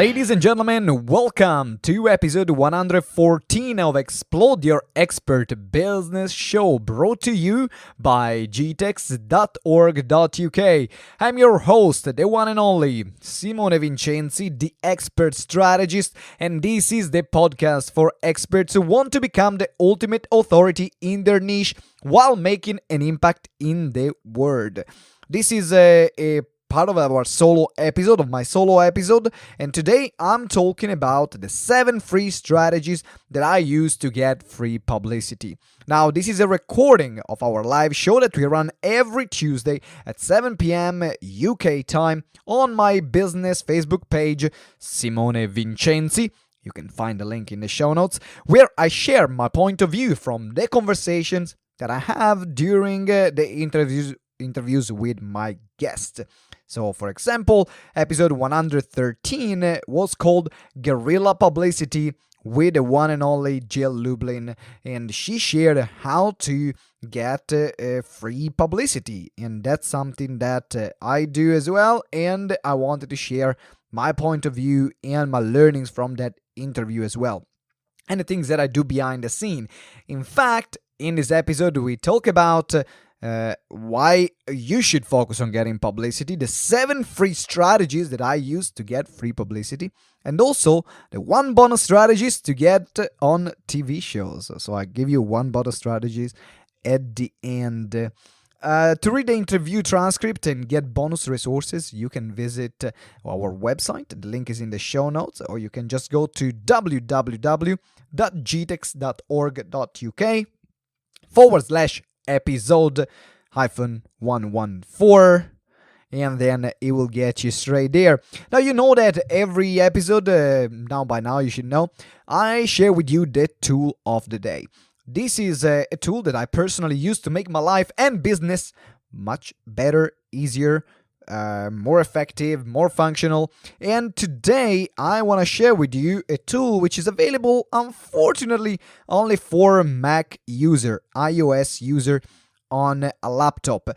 Ladies and gentlemen, welcome to episode 114 of Explode Your Expert Business Show, brought to you by gtex.org.uk. I'm your host, the one and only Simone Vincenzi, the expert strategist, and this is the podcast for experts who want to become the ultimate authority in their niche while making an impact in the world. This is a part of my solo episode, and today I'm talking about the 7 free strategies that I use to get free publicity. Now, this is a recording of our live show that we run every Tuesday at 7 p.m. UK time on my business Facebook page, Simone Vincenzi. You can find the link in the show notes, where I share my point of view from the conversations that I have during the interviews with my guest. So, for example, episode 113 was called Guerrilla Publicity with the one and only Jill Lublin, and she shared how to get free publicity, and that's something that I do as well, and I wanted to share my point of view and my learnings from that interview as well, and the things that I do behind the scene. In fact, in this episode, we talk about why you should focus on getting publicity, the 7 free strategies that I use to get free publicity, and also the 1 bonus strategies to get on TV shows. So I give you 1 bonus strategies at the end. To read the interview transcript and get bonus resources, you can visit our website. The link is in the show notes, or you can just go to www.gtex.org.uk /episode -114, and then it will get you straight there. Now, you know that every episode, by now you should know, I share with you the tool of the day. This is a tool that I personally use to make my life and business much better, easier, more effective, more functional. And today I want to share with you a tool which is available, unfortunately, only for Mac user, iOS user on a laptop.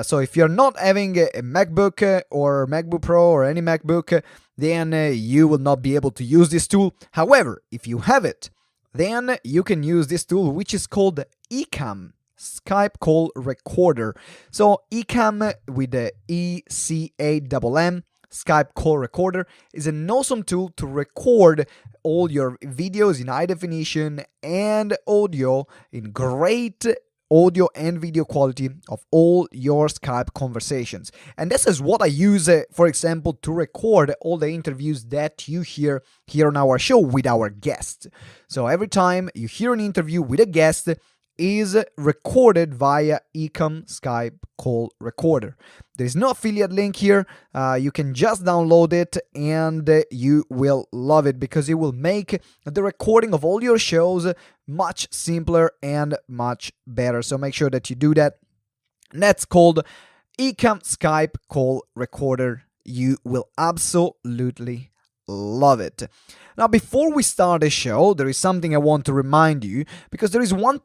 So if you're not having a MacBook or MacBook Pro or any MacBook, then you will not be able to use this tool. However, if you have it, then you can use this tool, which is called Ecamm, Skype Call Recorder. So Ecamm, with the ECAMM, Skype Call Recorder, is an awesome tool to record all your videos in high definition and audio in great audio and video quality of all your Skype conversations. And this is what I use, for example, to record all the interviews that you hear here on our show with our guests. So every time you hear an interview with a guest, is recorded via Ecamm Skype Call Recorder. There is no affiliate link here. You can just download it, and you will love it, because it will make the recording of all your shows much simpler and much better. So make sure that you do that. And that's called Ecamm Skype Call Recorder. You will absolutely love it. Now, before we start the show, there is something I want to remind you, because there is one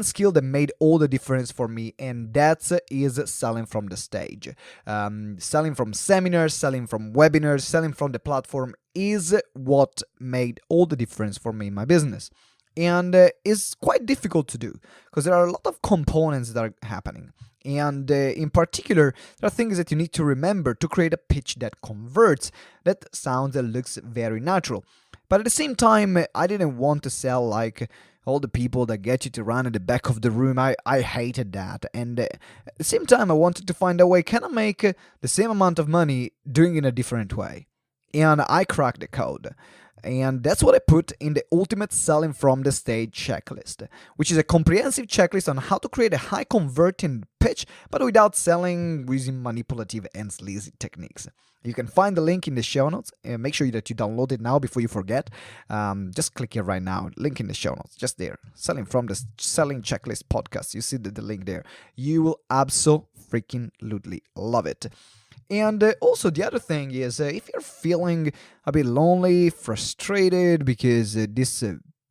skill that made all the difference for me, and that is selling from the stage. Selling from seminars, selling from webinars, selling from the platform is what made all the difference for me in my business. And it's quite difficult to do, because there are a lot of components that are happening. And in particular, there are things that you need to remember to create a pitch that converts, that sounds that looks very natural. But at the same time, I didn't want to sell like all the people that get you to run at the back of the room. I hated that. And at the same time, I wanted to find a way, can I make the same amount of money doing it in a different way? And I cracked the code. And that's what I put in the Ultimate Selling from the Stage checklist, which is a comprehensive checklist on how to create a high converting pitch, but without selling using manipulative and sleazy techniques. You can find the link in the show notes, and make sure that you download it now before you forget. Just click it right now, link in the show notes, just there. Selling from the Selling Checklist podcast. You see the link there. You will absolutely love it. And also, the other thing is, if you're feeling a bit lonely, frustrated, because this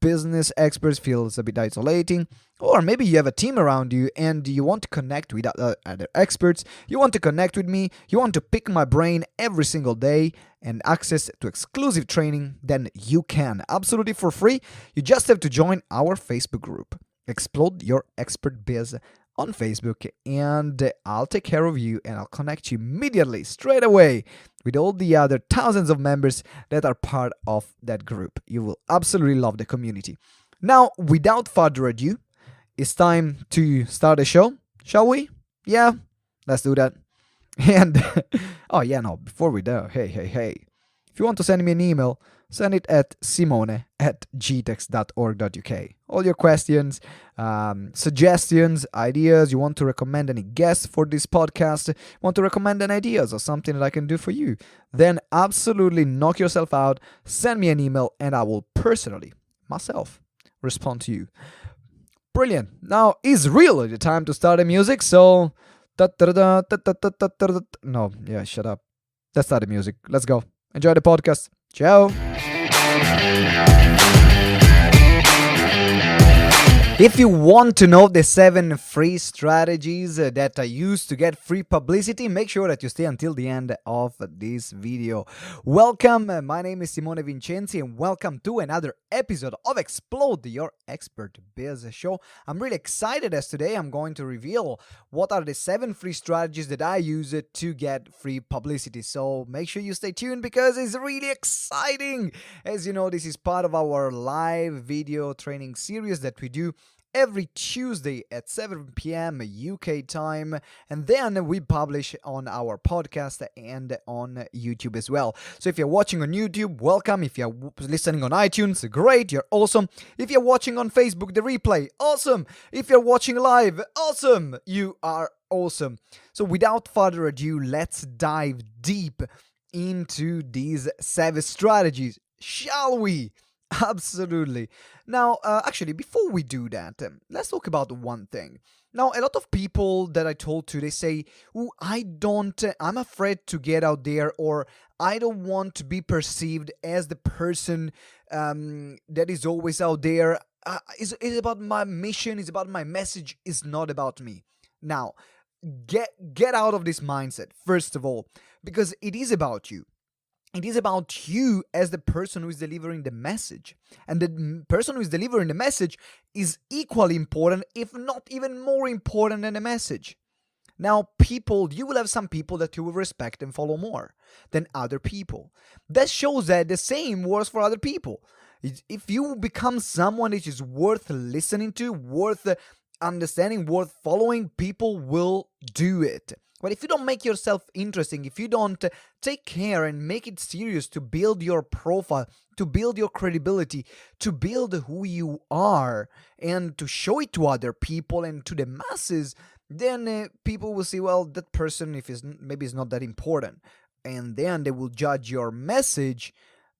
business experts feels a bit isolating, or maybe you have a team around you and you want to connect with other experts, you want to connect with me, you want to pick my brain every single day and access to exclusive training, then you can absolutely for free. You just have to join our Facebook group, Explode Your Expert Biz on Facebook, and I'll take care of you and I'll connect you immediately, straight away, with all the other thousands of members that are part of that group. You will absolutely love the community. Now, without further ado, it's time to start the show, shall we? Yeah, let's do that. And, oh yeah, no, before we do, hey. If you want to send me an email, send it at simone@gtex.org.uk. All your questions, suggestions, ideas, you want to recommend any guests for this podcast, want to recommend any ideas or something that I can do for you, then absolutely knock yourself out, send me an email, and I will personally, myself, respond to you. Brilliant. Now is really the time to start the music, so... No, yeah, shut up. Let's start the music. Let's go. Enjoy the podcast. Ciao. If you want to know the 7 free strategies that I use to get free publicity, make sure that you stay until the end of this video. Welcome, my name is Simone Vincenzi and welcome to another episode of Explode Your Expert Biz show. I'm really excited as today I'm going to reveal what are the 7 free strategies that I use to get free publicity. So make sure you stay tuned because it's really exciting. As you know, this is part of our live video training series that we do every Tuesday at 7 p.m. UK time, and then we publish on our podcast and on YouTube as well. So if you're watching on YouTube, welcome. If you're listening on iTunes, great, you're awesome. If you're watching on Facebook, the replay, awesome. If you're watching live, awesome, you are awesome. So without further ado, let's dive deep into these 7 strategies, shall we? Absolutely. Now, actually, before we do that, let's talk about one thing. Now, a lot of people that I told to, they say, "Oh, I'm afraid to get out there, or I don't want to be perceived as the person that is always out there. It's about my mission, it's about my message, it's not about me." Now, get out of this mindset, first of all, because it is about you. It is about you as the person who is delivering the message. And the person who is delivering the message is equally important, if not even more important than the message. Now, you will have some people that you will respect and follow more than other people. That shows that the same works for other people. If you become someone that is worth listening to, worth understanding, worth following, people will do it. But if you don't make yourself interesting, if you don't take care and make it serious to build your profile, to build your credibility, to build who you are, and to show it to other people and to the masses, then people will see, well, that person, maybe is not that important. And then they will judge your message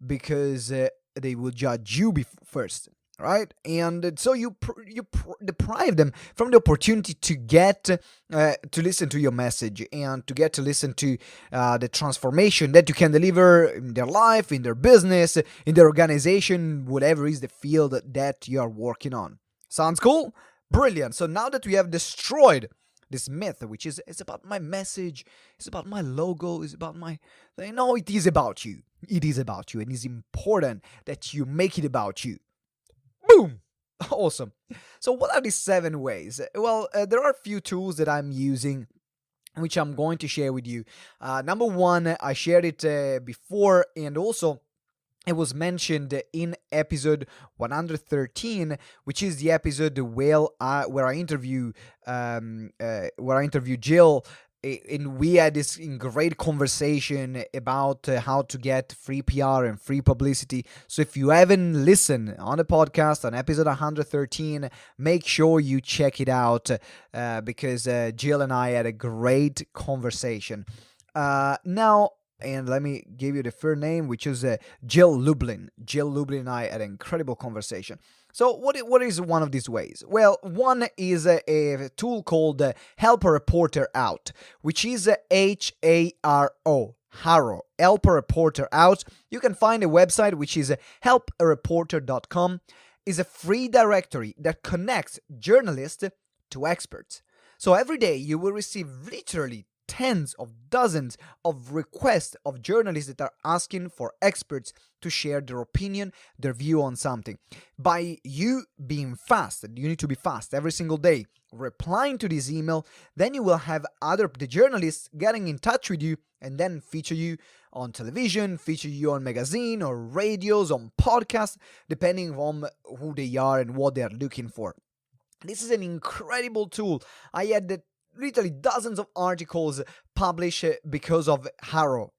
because they will judge you first. Right, and so you deprive them from the opportunity to get to listen to your message and to get to listen to the transformation that you can deliver in their life, in their business, in their organization, whatever is the field that you are working on. Sounds cool? Brilliant. So now that we have destroyed this myth, which is it's about my message, it's about my logo, it's about my... No, it is about you. It is about you, and it's important that you make it about you. Boom! Awesome. So what are these 7 ways? Well, there are a few tools that I'm using, which I'm going to share with you. Number 1, I shared it before, and also it was mentioned in episode 113, which is the episode where I interview Jill. And we had this great conversation about how to get free PR and free publicity. So if you haven't listened on the podcast on episode 113, make sure you check it out because Jill and I had a great conversation. Now, and let me give you the full name, which is Jill Lublin. Jill Lublin and I had an incredible conversation. So what is one of these ways? Well, one is a tool called Help a Reporter Out, which is HARO. Help a Reporter Out. You can find a website which is helpareporter.com. is a free directory that connects journalists to experts. So every day you will receive literally tens of dozens of requests of journalists that are asking for experts to share their opinion, their view on something. By you being fast, you need to be fast every single day, replying to this email, then you will have the journalists getting in touch with you and then feature you on television, feature you on magazine or radios, on podcasts, depending on who they are and what they are looking for. This is an incredible tool. I had literally dozens of articles published because of Haro,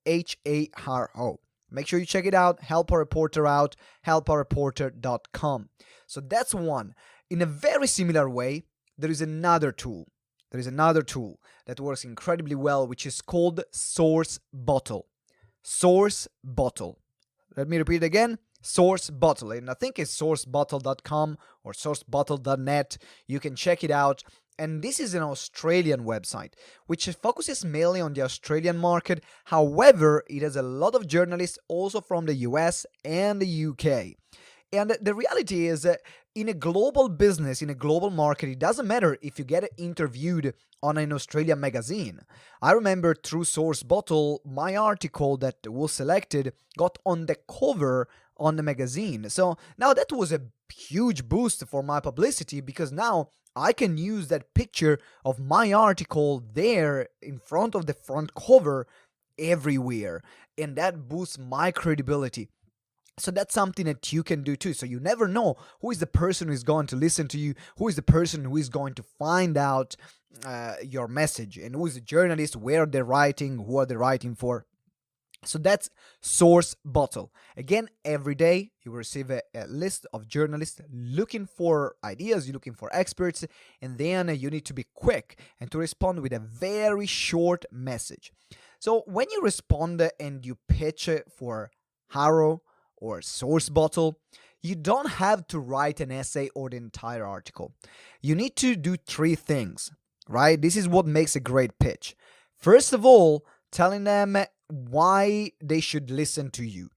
Haro. Make sure you check it out. Help a reporter out, helpareporter.com. So that's one. In a very similar way, there is another tool. There is another tool that works incredibly well, which is called Source Bottle. Source Bottle. Let me repeat again. Source Bottle. And I think it's sourcebottle.com or sourcebottle.net. You can check it out. And this is an Australian website, which focuses mainly on the Australian market. However, it has a lot of journalists also from the US and the UK. And the reality is, in a global business, in a global market, it doesn't matter if you get interviewed on an Australian magazine. I remember through Source Bottle, my article that was selected got on the cover on the magazine. So now that was a huge boost for my publicity, because now I can use that picture of my article there in front of the front cover everywhere, and that boosts my credibility. So that's something that you can do too. So you never know who is the person who is going to listen to you, who is the person who is going to find out your message, and who is the journalist, where they're writing, who are they writing for. So that's Source Bottle. Again, every day you will receive a list of journalists looking for ideas, you're looking for experts, and then you need to be quick and to respond with a very short message. So when you respond and you pitch for Haro or Source Bottle, you don't have to write an essay or the entire article. You need to do three things, right? This is what makes a great pitch. First of all, telling them why they should listen to you.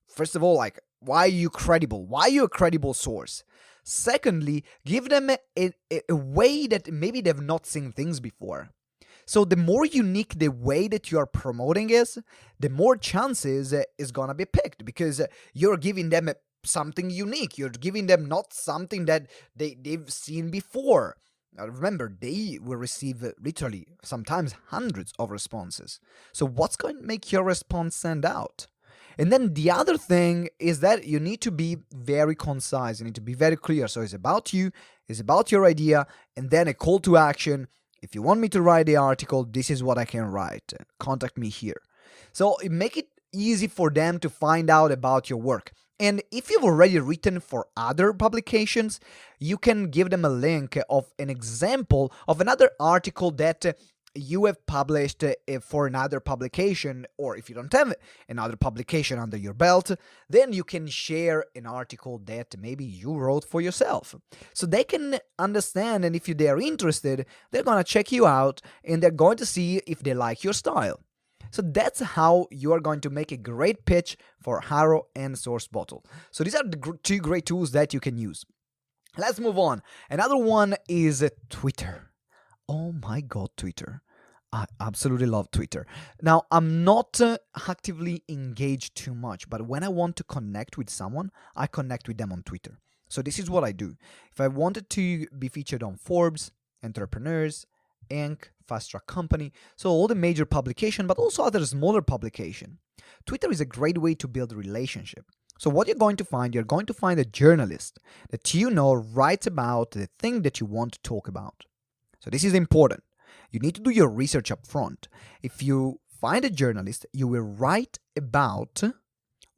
First of all, why are you credible? Why are you a credible source? Secondly, give them a way that maybe they've not seen things before. So the more unique the way that you are promoting is, the more chances is gonna be picked, because you're giving them something unique. You're giving them not something that they've seen before. Now remember, they will receive literally sometimes hundreds of responses. So what's going to make your response stand out? And then the other thing is that you need to be very concise. You need to be very clear. So it's about you, it's about your idea, and then a call to action. If you want me to write the article, this is what I can write. Contact me here. So make it easy for them to find out about your work. And if you've already written for other publications, you can give them a link of an example of another article that you have published for another publication. Or if you don't have another publication under your belt, then you can share an article that maybe you wrote for yourself. So they can understand, and if they're interested, they're going to check you out and they're going to see if they like your style. So that's how you are going to make a great pitch for Haro and Source Bottle. So these are the two great tools that you can use. Let's move on. Another one is Twitter. Oh my God, Twitter. I absolutely love Twitter. Now, I'm not actively engaged too much, but when I want to connect with someone, I connect with them on Twitter. So this is what I do. If I wanted to be featured on Forbes, Entrepreneurs, Inc., Fast Track Company, so all the major publication, but also other smaller publication, Twitter is a great way to build a relationship. So what you're going to find a journalist that you know writes about the thing that you want to talk about. So this is important. You need to do your research up front. If you find a journalist, you will write about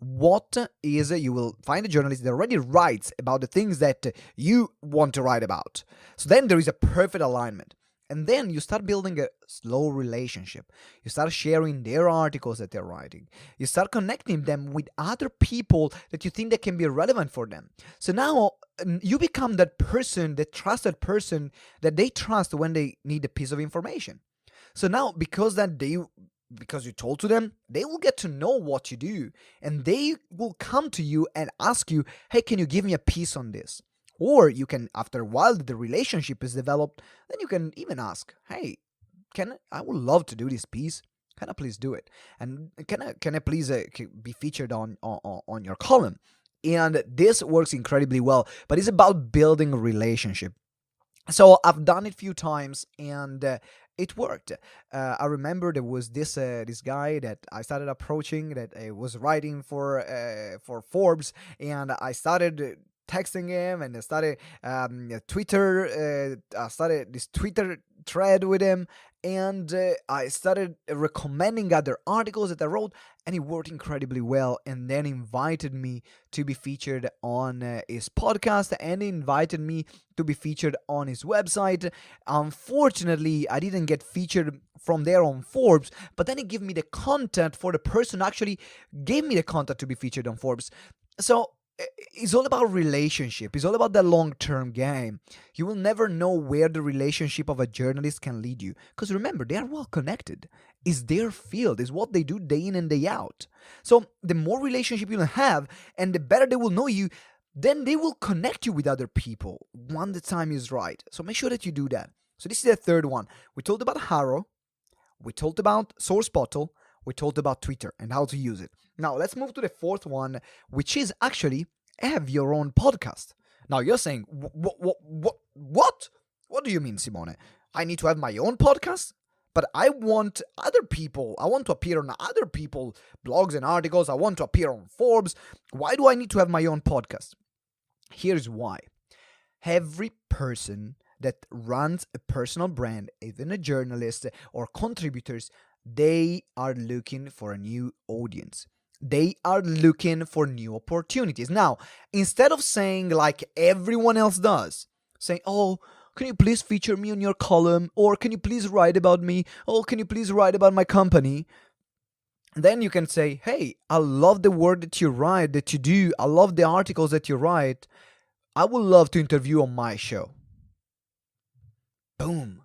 you will find a journalist that already writes about the things that you want to write about. So then there is a perfect alignment. And then you start building a slow relationship. You start sharing their articles that they're writing. You start connecting them with other people that you think that can be relevant for them. So now you become that person, that trusted person that they trust when they need a piece of information. So now, because that because you told to them, they will get to know what you do, and they will come to you and ask you, hey, can you give me a piece on this? Or you can, after a while the relationship is developed, then you can even ask, hey, I would love to do this piece. Can I please do it? And can I please be featured on your column? And this works incredibly well, but it's about building a relationship. So I've done it a few times, and it worked. I remember there was this guy that I started approaching, that was writing for Forbes, and I started texting him, and I started I started this Twitter thread with him, and I started recommending other articles that I wrote, and it worked incredibly well. And then invited me to be featured on his podcast, and invited me to be featured on his website. Unfortunately, I didn't get featured from there on Forbes, but then he gave me the content for the person who actually gave me the content to be featured on Forbes. So it's all about relationship. It's all about the long-term game. You will never know where the relationship of a journalist can lead you, because remember, they are well connected. It's their field. It's what they do day in and day out. So the more relationship you'll have, and the better they will know you, then they will connect you with other people when the time is right. So make sure that you do that. So this is the third one. We talked about Haro. We talked about Source Bottle. We talked about Twitter and how to use it. Now let's move to the fourth one, which is actually have your own podcast. Now you're saying, what? What do you mean, Simone? I need to have my own podcast? But I want other people. I want to appear on other people's blogs and articles. I want to appear on Forbes. Why do I need to have my own podcast? Here's why. Every person that runs a personal brand, even a journalist or contributors, they are looking for a new audience. They are looking for new opportunities. Now, instead of saying like everyone else does, saying, oh, can you please feature me on your column? Or can you please write about me? Oh, can you please write about my company? Then you can say, hey, I love the work that you write, that you do. I love the articles that you write. I would love to interview on my show. Boom.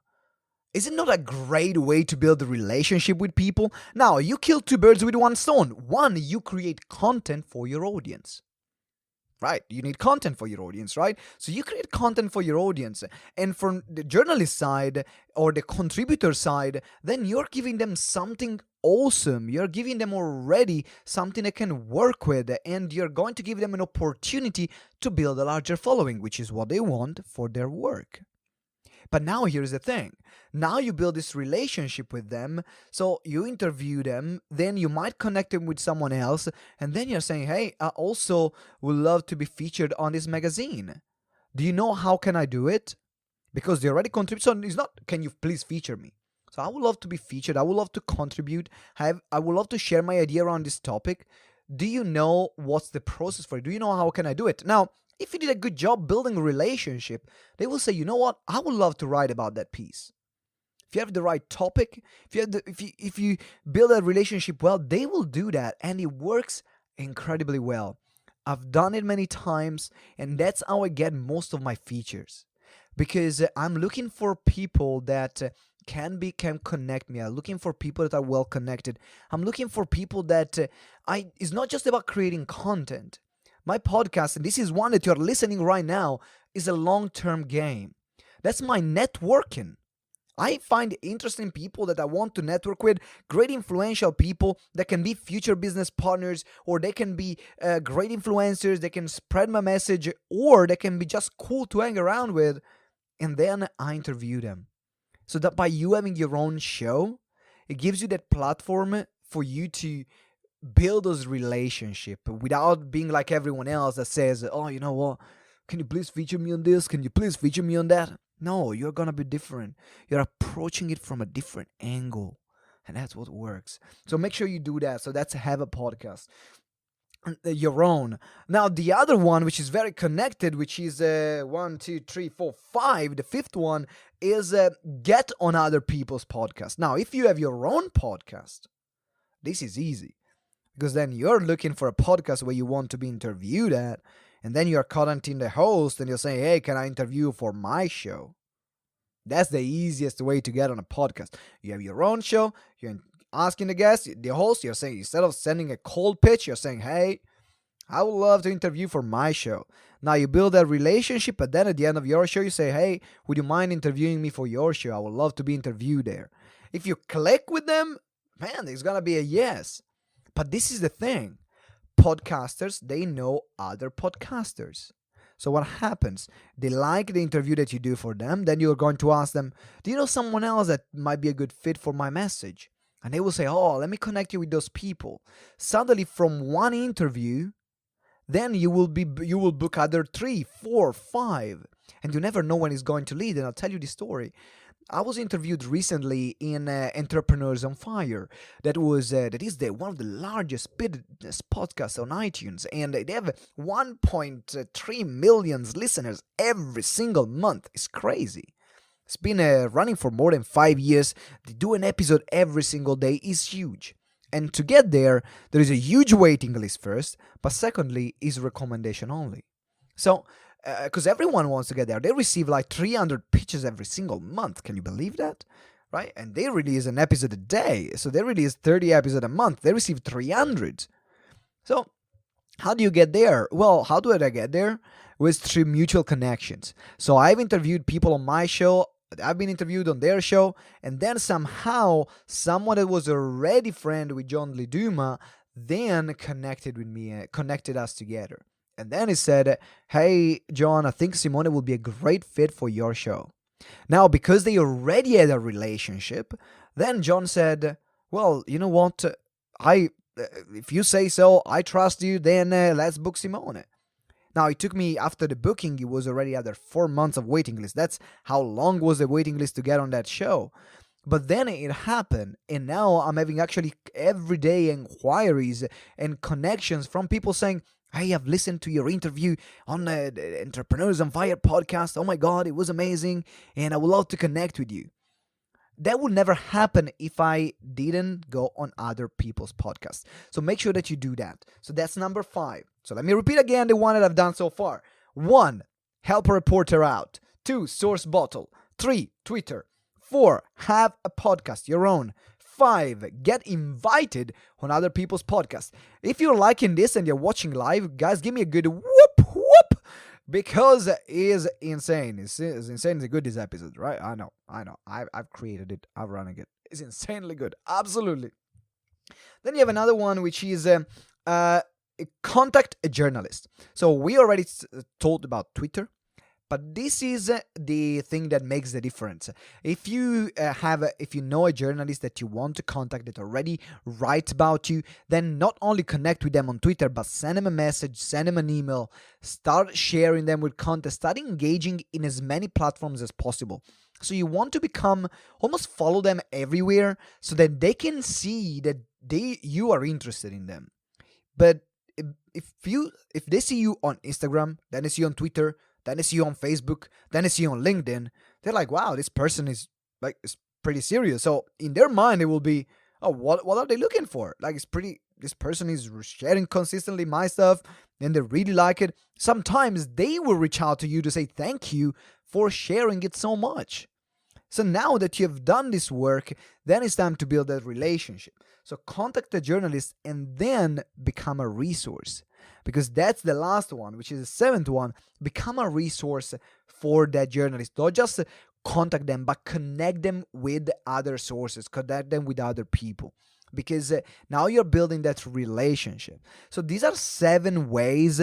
Is it not a great way to build a relationship with people? Now, you kill two birds with one stone. One, you create content for your audience. Right? You need content for your audience, right? So you create content for your audience. And from the journalist side or the contributor side, then you're giving them something awesome. You're giving them already something they can work with, and you're going to give them an opportunity to build a larger following, which is what they want for their work. But now here's the thing. Now you build this relationship with them. So you interview them, then you might connect them with someone else, and then you're saying, hey, I also would love to be featured on this magazine. Do you know how can I do it? Because they already contribute. So it's not, can you please feature me? So I would love to be featured. I would love to contribute. I would love to share my idea around this topic. Do you know what's the process for it? Do you know how can I do it? Now, if you did a good job building a relationship, they will say, you know what, I would love to write about that piece. If you have the right topic, if you build a relationship well, they will do that, and it works incredibly well. I've done it many times, and that's how I get most of my features, because I'm looking for people that can connect me. I'm looking for people that are well connected. I'm looking for people that it's not just about creating content. My podcast, and this is one that you're listening right now, is a long-term game. That's my networking. I find interesting people that I want to network with, great influential people that can be future business partners, or they can be great influencers, they can spread my message, or they can be just cool to hang around with, and then I interview them. So that by you having your own show, it gives you that platform for you to build those relationship without being like everyone else that says, oh, you know what, can you please feature me on this? Can you please feature me on that? No, you're gonna be different. You're approaching it from a different angle, and that's what works. So make sure you do that. So that's have a podcast, your own. Now the other one, which is very connected, which is 1, 2, 3, 4, 5. The fifth one is get on other people's podcasts. Now, if you have your own podcast, this is easy. Because then you're looking for a podcast where you want to be interviewed at, and then you're contacting the host and you're saying, hey, can I interview for my show? That's the easiest way to get on a podcast. You have your own show, you're asking the host, you're saying, instead of sending a cold pitch, you're saying, hey, I would love to interview for my show. Now you build that relationship, but then at the end of your show, you say, hey, would you mind interviewing me for your show? I would love to be interviewed there. If you click with them, man, there's going to be a yes. But this is the thing. Podcasters, they know other podcasters. So what happens? They like the interview that you do for them. Then you're going to ask them, do you know someone else that might be a good fit for my message? And they will say, oh, let me connect you with those people. Suddenly from one interview, then you will book other 3, 4, 5, and you never know when it's going to lead. And I'll tell you the story. I was interviewed recently in Entrepreneurs on Fire. That is one of the largest business podcasts on iTunes, and they have 1.3 million listeners every single month. It's crazy. It's been running for more than 5 years. They do an episode every single day. It's huge. And to get there is a huge waiting list first, but secondly is recommendation only. So, because everyone wants to get there, they receive like 300 pitches every single month. Can you believe that? Right? And they release an episode a day. So they release 30 episodes a month. They receive 300. So how do you get there? Well, how do I get there? With through mutual connections. So I've interviewed people on my show. I've been interviewed on their show, and then somehow someone that was already friend with John Liduma then connected with me, connected us together. And then he said, hey, John, I think Simone will be a great fit for your show. Now, because they already had a relationship, then John said, well, you know what? If you say so, I trust you, then let's book Simone. Now, it took me, after the booking, it was already other 4 months of waiting list. That's how long was the waiting list to get on that show. But then it happened, and now I'm having actually everyday inquiries and connections from people saying, hey, I've listened to your interview on the Entrepreneurs on Fire podcast. Oh my God, it was amazing, and I would love to connect with you. That would never happen if I didn't go on other people's podcasts. So make sure that you do that. So that's number 5. So let me repeat again the one that I've done so far. 1, help a reporter out. 2, source bottle. 3, Twitter. 4, have a podcast, your own. 5, get invited on other people's podcasts. If you're liking this and you're watching live, guys, give me a good whoop, whoop, because it is insane. It's insanely good, this episode, right? I know. I've created it. I'm running it. It's insanely good. Absolutely. Then you have another one, which is contact a journalist. So we already told about Twitter, but this is the thing that makes the difference. If you know a journalist that you want to contact that already writes about you, then not only connect with them on Twitter, but send them a message, send them an email, start sharing them with content, start engaging in as many platforms as possible. So you want to almost follow them everywhere so that they can see that you are interested in them. But if they see you on Instagram, then they see you on Twitter, then they see you on Facebook, then they see you on LinkedIn, they're like, wow, this person is pretty serious. So in their mind, it will be, oh, what are they looking for? Like, this person is sharing consistently my stuff, and they really like it. Sometimes they will reach out to you to say thank you for sharing it so much. So now that you have done this work, then it's time to build that relationship. So contact a journalist and then become a resource. Because that's the last one, which is the 7th one. Become a resource for that journalist. Don't just contact them, but connect them with other sources. Connect them with other people. Because now you're building that relationship. So these are 7 ways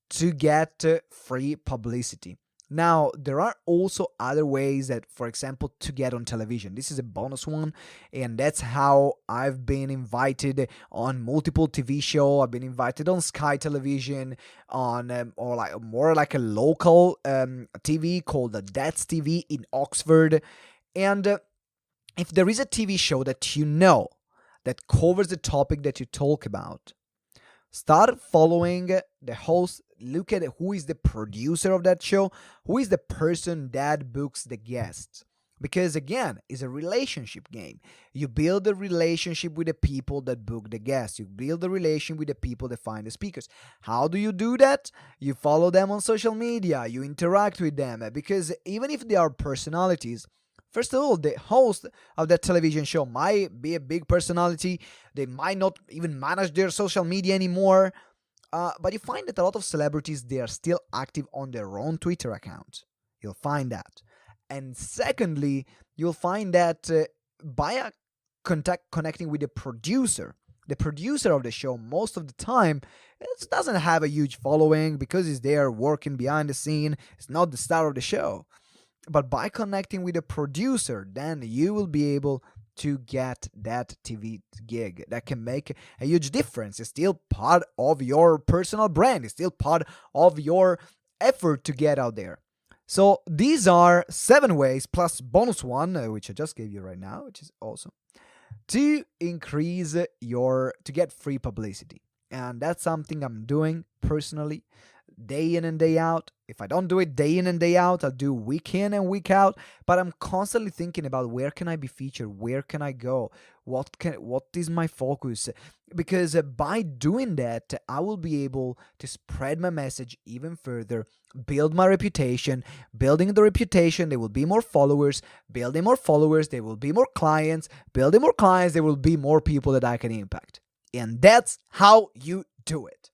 to get free publicity. Now, there are also other ways that, for example, to get on television. This is a bonus one, and that's how I've been invited on multiple TV shows. I've been invited on Sky Television, on more like a local TV called the That's TV in Oxford. And if there is a TV show that you know that covers the topic that you talk about, start following the host. Look at who is the producer of that show, who is the person that books the guests. Because again, it's a relationship game. You build a relationship with the people that book the guests. You build a relation with the people that find the speakers. How do you do that? You follow them on social media. You interact with them. Because even if they are personalities, First of all, the host of that television show might be a big personality. They might not even manage their social media anymore. But you find that a lot of celebrities, they are still active on their own Twitter account. You'll find that. And secondly, you'll find that by connecting with the producer of the show, most of the time, it doesn't have a huge following because he's there working behind the scene. It's not the star of the show. But by connecting with a producer, then you will be able to get that TV gig that can make a huge difference. It's still part of your personal brand. It's still part of your effort to get out there. So these are 7 ways plus bonus one, which I just gave you right now, which is awesome, to increase to get free publicity. And that's something I'm doing personally, day in and day out. If I don't do it day in and day out, I'll do week in and week out. But I'm constantly thinking about where can I be featured, where can I go, what is my focus, because by doing that, I will be able to spread my message even further, build my reputation. Building the reputation, there will be more followers. Building more followers, there will be more clients. Building more clients, there will be more people that I can impact. And that's how you do it.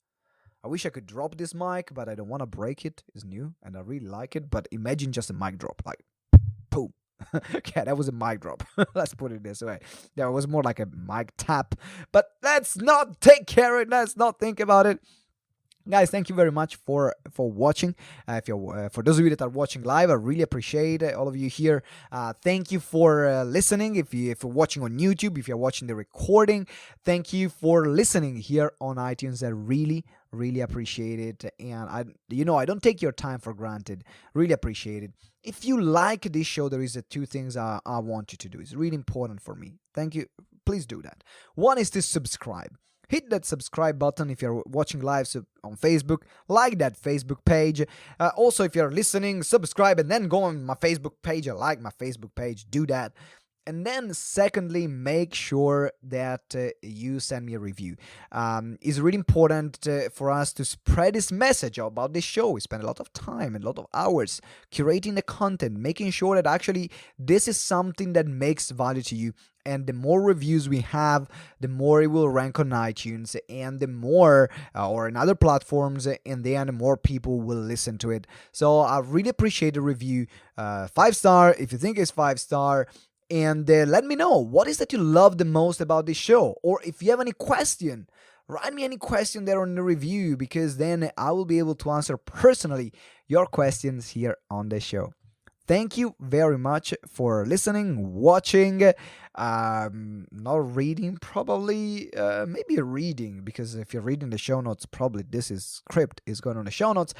I wish I could drop this mic, but I don't want to break it. It's new and I really like it. But imagine just a mic drop, like boom. Okay, that was a mic drop. Let's put it this way. That was more like a mic tap. But let's not take care of it. Let's not think about it. Guys, thank you very much for watching. For those of you that are watching live, I really appreciate all of you here. Thank you for listening. If you're watching on YouTube, if you're watching the recording, thank you for listening here on iTunes. I really appreciate it. And I don't take your time for granted. Really appreciate it. If you like this show, there is 2 things I want you to do. It's really important for me. Thank you. Please do that. One is to subscribe. Hit that subscribe button if you're watching live on Facebook. Like that Facebook page. Also, if you're listening, subscribe and then go on my Facebook page. I like my Facebook page. Do that. And then secondly, make sure that you send me a review. It's really important for us to spread this message about this show. We spend a lot of time and a lot of hours curating the content, making sure that actually this is something that makes value to you. And the more reviews we have, the more it will rank on iTunes, and the more, or in other platforms, and then the more people will listen to it. So I really appreciate the review. 5-star if you think it's 5-star. And let me know, what is that you love the most about this show? Or if you have any question, write me any question there on the review, because then I will be able to answer personally your questions here on the show. Thank you very much for listening, watching, not reading, probably, maybe reading, because if you're reading the show notes, probably this is script is going on the show notes.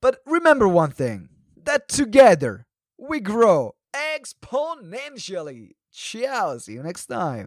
But remember one thing, that together we grow exponentially. Ciao, see you next time.